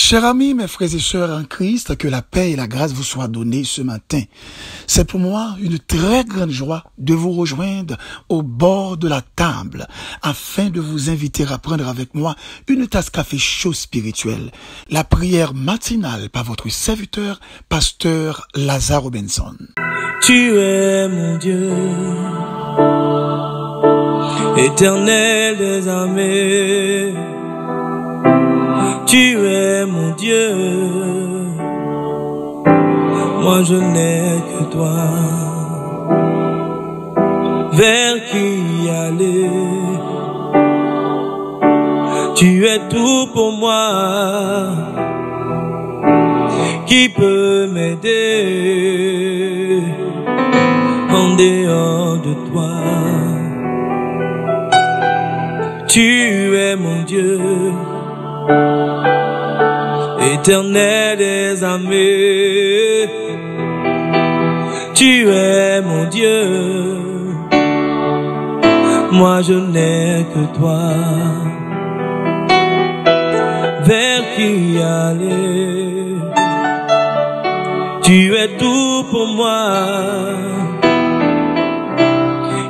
Chers amis, mes frères et sœurs en Christ, que la paix et la grâce vous soient données ce matin. C'est pour moi une très grande joie de vous rejoindre au bord de la table afin de vous inviter à prendre avec moi une tasse café chaud spirituel. La prière matinale par votre serviteur, pasteur Lazare Robinson. Tu es mon Dieu, éternel des armées. Tu es mon Dieu, moi je n'ai que toi. Vers qui aller? Tu es tout pour moi. Qui peut m'aider en dehors de toi? Tu es mon Dieu, éternel des armées. Tu es mon Dieu, moi je n'ai que toi. Vers qui aller? Tu es tout pour moi.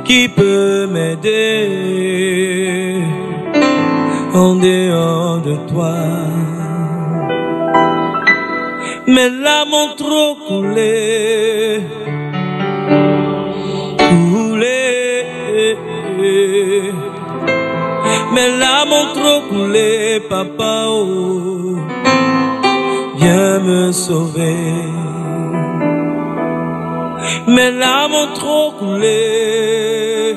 Qui peut m'aider en dehors de toi? Mes larmes ont trop coulé, mes larmes ont trop coulé, papa, oh, viens me sauver. Mes larmes ont trop coulé,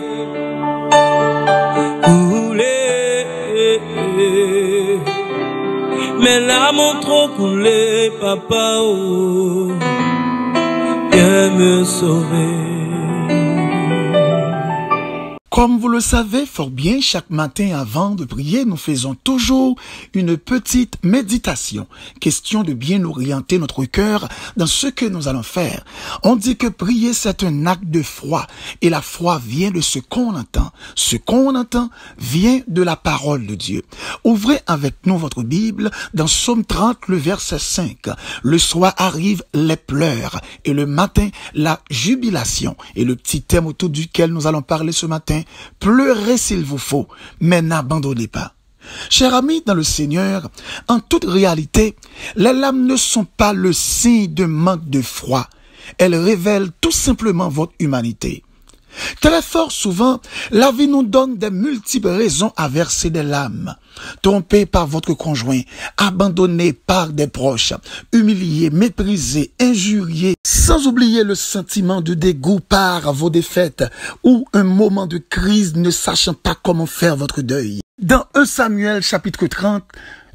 mes larmes ont trop coulé, papa, oh, viens me sauver. Comme vous le savez fort bien, chaque matin avant de prier, nous faisons toujours une petite méditation. Question de bien orienter notre cœur dans ce que nous allons faire. On dit que prier, c'est un acte de foi. Et la foi vient de ce qu'on entend. Ce qu'on entend vient de la parole de Dieu. Ouvrez avec nous votre Bible dans Psaume 30, le verset 5. Le soir arrive les pleurs et le matin la jubilation. Et le petit thème autour duquel nous allons parler ce matin: pleurez s'il vous faut, mais n'abandonnez pas. Chers amis dans le Seigneur, en toute réalité, les larmes ne sont pas le signe de manque de foi. Elles révèlent tout simplement votre humanité. Très fort souvent, la vie nous donne des multiples raisons à verser des larmes. Trompé par votre conjoint, abandonné par des proches, humilié, méprisé, injurié, sans oublier le sentiment de dégoût par vos défaites ou un moment de crise ne sachant pas comment faire votre deuil. Dans 1 Samuel chapitre 30,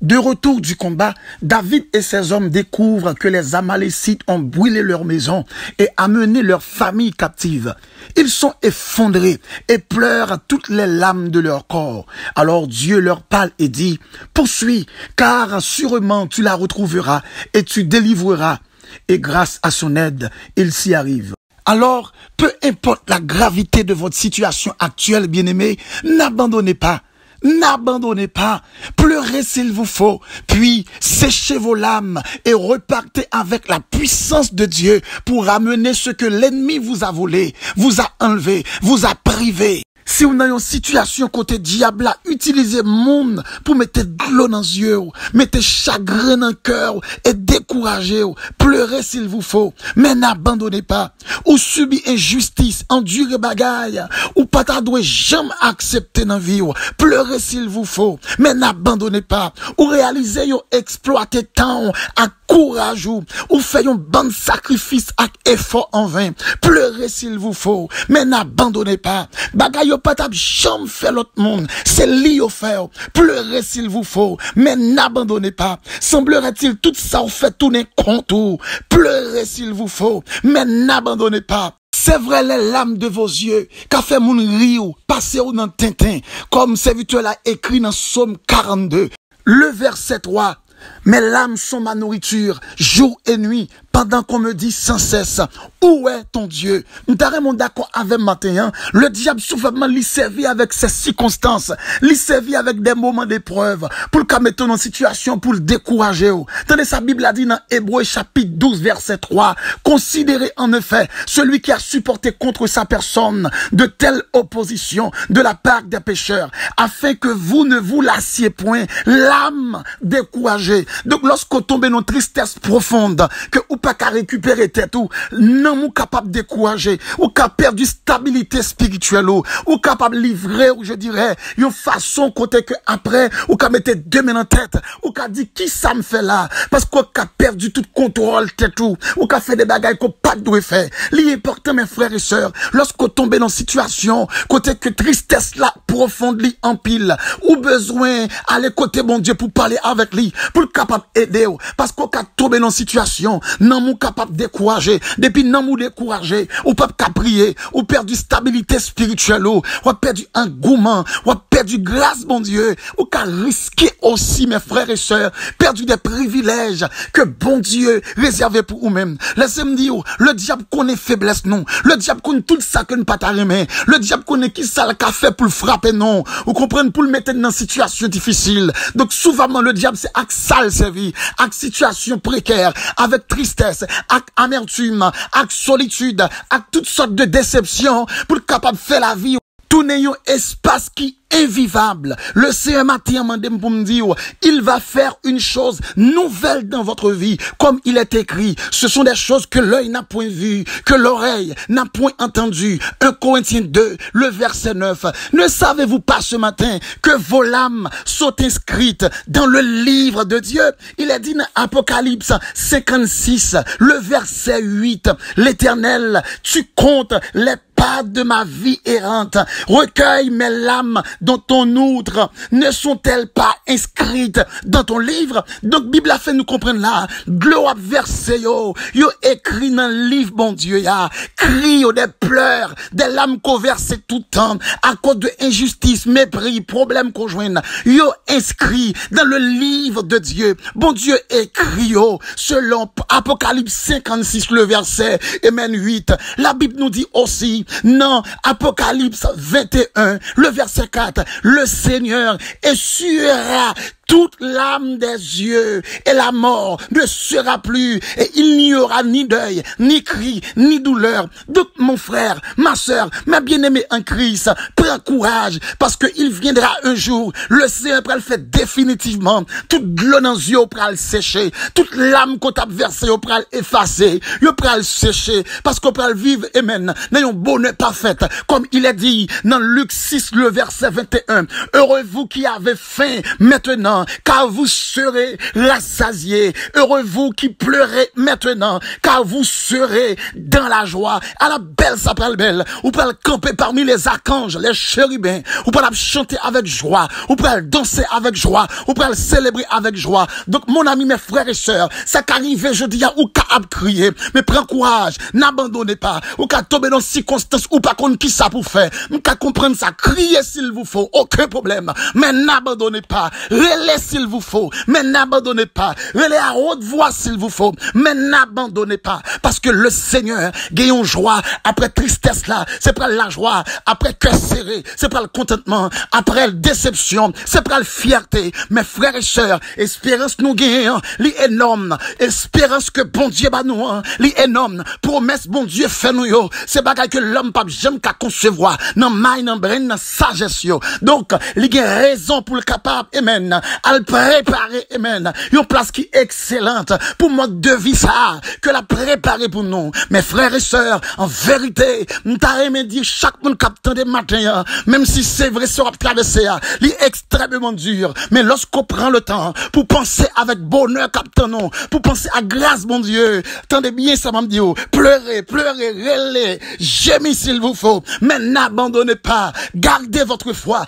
de retour du combat, David et ses hommes découvrent que les Amalécites ont brûlé leur maison et amené leur famille captive. Ils sont effondrés et pleurent toutes les larmes de leur corps. Alors Dieu leur parle et dit: poursuis, car sûrement tu la retrouveras et tu délivreras. Et grâce à son aide, il s'y arrive. Alors, peu importe la gravité de votre situation actuelle, bien-aimés, n'abandonnez pas. N'abandonnez pas, pleurez s'il vous faut, puis séchez vos larmes et repartez avec la puissance de Dieu pour ramener ce que l'ennemi vous a volé, vous a enlevé, vous a privé. Si vous avez une situation côté diable, utilisez monde pour mettre de l'eau dans les yeux, mettez chagrin dans le cœur et découragez, pleurez s'il vous faut, mais n'abandonnez pas. Ou subissez injustice, endurez bagaille, ou pas t'adouez jamais accepter dans la vie, pleurez s'il vous faut, mais n'abandonnez pas. Ou réalisez yo exploiter temps à courage ou faites un bon sacrifice avec effort en vain, pleurez s'il vous faut, mais n'abandonnez pas. Bagaille pas t'a jamais fait l'autre monde, c'est lui au faire, pleurez s'il vous faut, mais n'abandonnez pas. Semblerait-il tout ça vous fait tourner contour, pleurez s'il vous faut, mais n'abandonnez pas. C'est vrai, les larmes de vos yeux, qu'a fait moun rire, passez ou dans Tintin, comme serviteur l'a écrit dans Psaume 42, le verset 3. Mes larmes sont ma nourriture, jour et nuit, pendant qu'on me dit sans cesse, où est ton Dieu? Nous t'arrêtons d'accord avec matin, le diable souvent lui servit avec ses circonstances, lui servit avec des moments d'épreuve, pour le mettre en situation, pour le décourager. Tenez, sa Bible a dit dans Hébreux chapitre 12, verset 3, considérez en effet celui qui a supporté contre sa personne de telles oppositions de la part des pécheurs, afin que vous ne vous lassiez point l'âme découragée. Donc, lorsqu'on tombe dans une tristesse profonde, que ou pas qu'à récupérer tête ou, non, ou capable de décourager, ou capable perdu stabilité spirituelle, ou capable de livrer, ou je dirais, une façon côté que après, ou qu'a mettre deux mains en tête, ou qu'a dit qui ça me fait là, parce qu'on a perdu tout contrôle tête ou qu'a fait des bagailles qu'on pas doit faire. L'important, mes frères et sœurs, lorsqu'on tombe dans une situation, côté que tristesse là, profonde, li en pile, ou besoin aller côté bon Dieu pour parler avec lui, pour le capable aider, parce qu'on a tombé dans une situation, non, mou capable de décourager, depuis non, mou décourager, ou pas qu'à prier, ou perdu stabilité spirituelle, ou perdu engouement, ou perdu grâce, bon Dieu, ou qu'à risquer aussi, mes frères et sœurs, perdu des privilèges que bon Dieu réservé pour vous-même. Laissez-moi dire, le diable connaît faiblesse, non. Le diable connaît tout ça que nous pas t'arrimer. Le diable connaît qui ça le fait pour le frapper, non. Vous comprenez, pour le mettre dans une situation difficile. Donc, souvent, le diable, c'est avec sale servie, avec situation précaire, avec tristesse, avec amertume, avec solitude, avec toutes sortes de déceptions, pour le capable de faire la vie. Tout n'est un espace qui invivable. Le Seigneur m'a demandé pour me dire, il va faire une chose nouvelle dans votre vie, comme il est écrit. Ce sont des choses que l'œil n'a point vu, que l'oreille n'a point entendu. 1 Corinthiens 2, le verset 9. Ne savez-vous pas ce matin que vos âmes sont inscrites dans le livre de Dieu? Il est dit dans Apocalypse 56, le verset 8. L'Éternel, tu comptes les pas de ma vie errante. Recueille mes lames dans ton outre. Ne sont-elles pas inscrites dans ton livre? Donc, Bible a fait nous comprendre là. Gloire verset yo écrit dans le livre, bon Dieu, ya. Cri des pleurs, des lames qu'on verse tout le temps, à cause de injustice, mépris, problèmes qu'on joigne. Yo inscrit dans le livre de Dieu. Bon Dieu écrit yo, selon Apocalypse 56, le verset, Amen 8. La Bible nous dit aussi, non, Apocalypse 21, le verset 4, le Seigneur essuiera toute l'âme des yeux, et la mort ne sera plus, et il n'y aura ni deuil, ni cri, ni douleur. Donc, mon frère, ma sœur, ma bien-aimée en Christ, prends courage, parce que il viendra un jour, le Seigneur pourra le faire définitivement, toute l'eau dans les yeux pourra le sécher, toute l'âme qu'on t'a versée pourra l'effacer, il pourra le sécher, parce qu'on pourra le vivre, amen, dans un bonheur parfait, comme il est dit dans Luc 6, le verset 21, heureux vous qui avez faim maintenant, car vous serez rassasiés. Heureux vous qui pleurez maintenant, car vous serez dans la joie. À la belle, ça parle belle. Vous pouvez camper parmi les archanges, les chérubins. Vous pouvez chanter avec joie. Vous pouvez danser avec joie. Vous pouvez célébrer avec joie. Donc, mon ami, mes frères et sœurs, ça qu'arrive, je dis, ou qu'à crier. Mais prends courage. N'abandonnez pas. Ou qu'à tomber dans circonstances ou pas contre qui ça pour faire. Ou qu'à comprendre ça. Criez s'il vous faut. Aucun problème. Mais n'abandonnez pas. Relais s'il vous faut, mais n'abandonnez pas. Relais à haute voix s'il vous faut, mais n'abandonnez pas. Parce que le Seigneur gagne joie après tristesse là. C'est pas la joie. Après cœur serré, c'est pas le contentement. Après la déception, c'est pas la fierté. Mes frères et sœurs, espérance nous gagne, l'énorme. Espérance que bon Dieu va nous, l'énorme. Promesse bon Dieu fait nous yo. C'est bagaille que l'homme pas jamais qu'à concevoir. Non maille, non brain, non sagesse yo. Donc, il y a raison pour le capable, amen. À le préparer, amen. Une place qui est excellente pour mode de vie ça, que la préparer pour nous. Mes frères et sœurs, en vérité, nous t'arrêtons dire chaque monde captant des matins, même si c'est vrai, sera traversé, il est extrêmement dur. Mais lorsqu'on prend le temps pour penser avec bonheur captant nous, pour penser à grâce, mon Dieu, attendez bien ça, m'a dit, pleurez, pleurez, relez, gémez s'il vous faut, mais n'abandonnez pas, gardez votre foi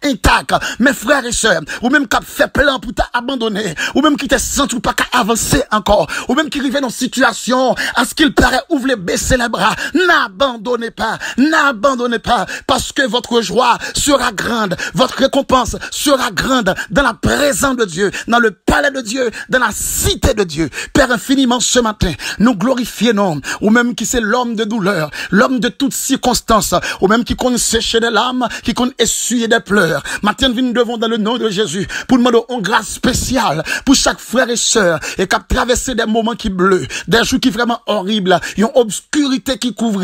intacte. Mes frères et sœurs, ou même qui a fait plein pour t'abandonner, ou même qui te sent ou pas qu'à avancer encore, ou même qui arrive dans une situation à ce qu'il paraît ouvre les baisser les bras, n'abandonnez pas, parce que votre joie sera grande, votre récompense sera grande dans la présence de Dieu, dans le palais de Dieu, dans la cité de Dieu. Père, infiniment ce matin, nous glorifions, ou même qui c'est l'homme de douleur, l'homme de toutes circonstances, ou même qui compte sécher des larmes, qui compte essuyer des pleurs. Matin, nous devons dans le nom de Jésus, pour demander une grâce spéciale, pour chaque frère et sœur, et qui a traversé des moments qui bleus, des jours qui vraiment horribles, une obscurité qui couvre,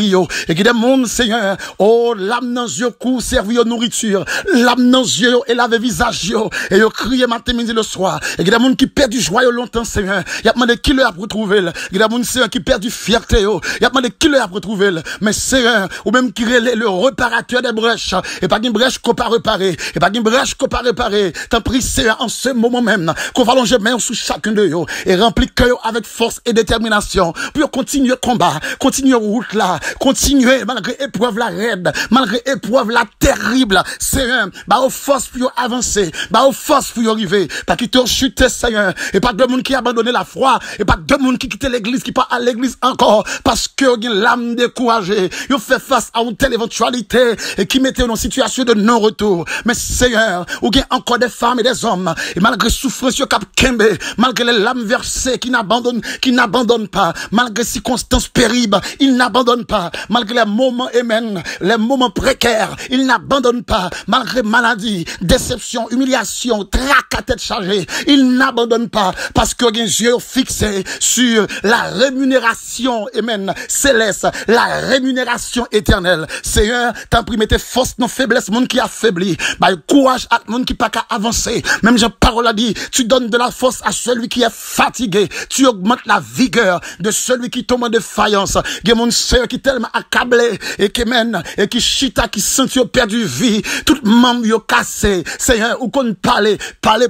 et qui des mondes, Seigneur, oh, l'âme dans yeux court, servi aux nourriture, l'âme dans yeux et lave visage, et yo crié matin, midi, le soir, et qui des mondes qui perdent du joyeux longtemps, Seigneur, y a demandé qui leur a retrouvé, il y a des mondes, Seigneur, qui perdent du fierté, y a demandé qui leur a retrouvé, mais Seigneur, ou même qui relève le réparateur des brèches, et pas une brèche qu'on pas réparer, et pas une brèche qu'on pas réparer, t'en prie, Seigneur, en ce moment même, qu'on va longer main sous chacun de eux, et remplir cœur avec force et détermination, pour continuer le combat, continuer route là, continuer malgré épreuve la raide, malgré épreuve la terrible, Seigneur, bah aux forces pour avancer, bah aux forces pour arriver, pas quitter chuter, Seigneur, et pas de monde qui a abandonné la foi, et pas de monde qui quitte l'église, qui pas à l'église encore, parce que y a l'âme découragée, ils fait face à une telle éventualité, et qui mettait dans une situation de non-retour. Mais Seigneur, ou y a encore des femmes et des hommes, et malgré souffrance, cap kembe, malgré les lames versées qui n'abandonnent pas, malgré circonstances pénibles, ils n'abandonnent pas, malgré les moments amen, les moments précaires, ils n'abandonnent pas, malgré maladie, déception, humiliation, trac à tête chargée, ils n'abandonnent pas, parce que les yeux fixés sur la rémunération, amen, céleste, la rémunération éternelle. Seigneur, t'as pris tes forces, nos faiblesses, monde qui affaibli, bah, courage à monde qui pas qu'à avancer. Même j'ai parole a dit, tu donnes de la force à celui qui est fatigué, tu augmentes la vigueur de celui qui tombe en défaillance. Il y a mon sœur qui est tellement accablé, et qui mène, et qui chita, qui sent qu'il a perdu vie, tout membre yo cassé, Seigneur, ou qu'on parler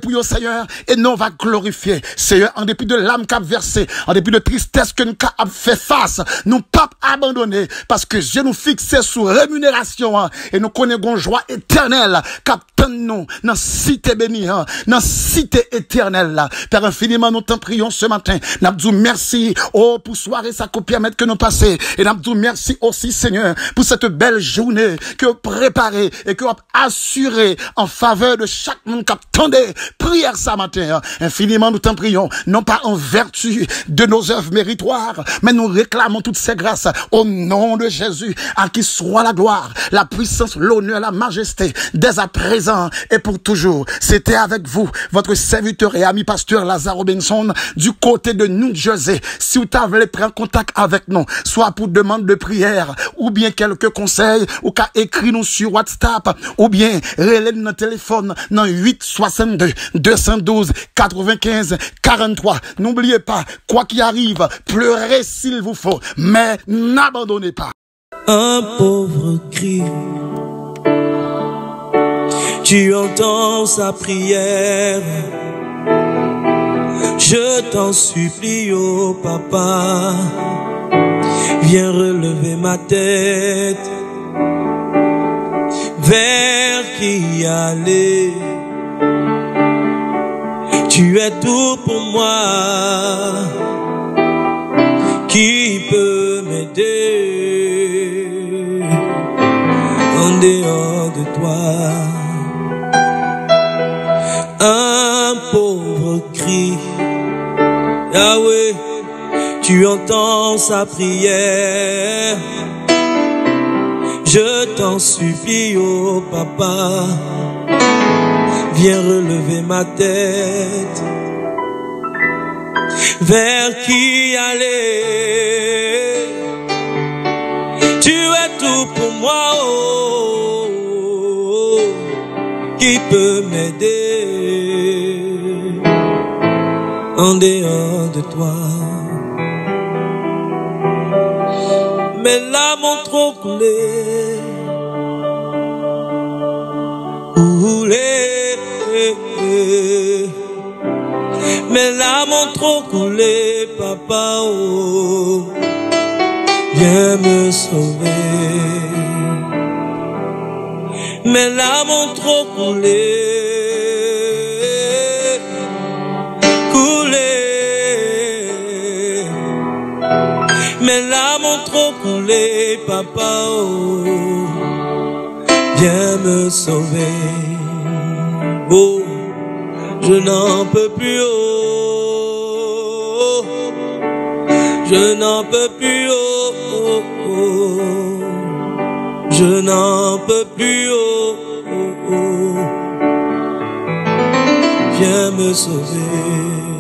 pour yo, Seigneur, et non va glorifier, Seigneur, en dépit de l'âme qu'a versé, en dépit de tristesse que nous a fait face, nous pas abandonner, parce que Dieu nous fixe sous rémunération, hein, et nous connaissons joie éternelle, qu'attend nous, dans cité bénie, hein, dans cité éternelle, là. Père infiniment, nous t'en prions ce matin, nous disons merci, oh, pour soirée, ça qu'on permettre que nous passer, et nous disons merci aussi, Seigneur, pour cette belle journée que vous préparez, et que vous assurez en faveur de chaque monde qui attendait prière ce matin, hein. Infiniment, nous t'en prions, non pas en vertu de nos œuvres méritoires, mais nous réclamons toutes ces grâces au nom de Jésus, à qui soit la gloire, la puissance, l'honneur, la majesté, dès à présent et pour toujours. C'était avec vous, votre serviteur et ami pasteur Lazare Robinson, du côté de New Jersey. Si vous voulez prendre contact avec nous, soit pour demande de prière, ou bien quelques conseils, ou qu'à écrire nous sur WhatsApp, ou bien relais notre téléphone dans 862 212 95 43. N'oubliez pas, quoi qu'il arrive, pleurez s'il vous faut, mais n'abandonnez pas. Un pauvre cri, tu entends sa prière. Je t'en supplie, oh papa, viens relever ma tête. Vers qui aller? Tu es tout pour moi. Qui peut m'aider en dehors de toi? Un pauvre cri, Yahweh, tu entends sa prière. Je t'en supplie, oh papa, viens relever ma tête. Vers qui aller? Tu es tout pour moi, oh, qui peut m'aider en dehors de toi? Mes larmes ont trop coulé, mes larmes ont trop coulé, papa, oh, viens me sauver. Mes larmes ont trop coulé, mes larmes ont trop coulé, papa, oh, viens me sauver. Oh, Je n'en peux plus, oh, je n'en peux plus, oh, oh, oh. Je n'en peux plus, oh, oh, oh. Viens me sauver.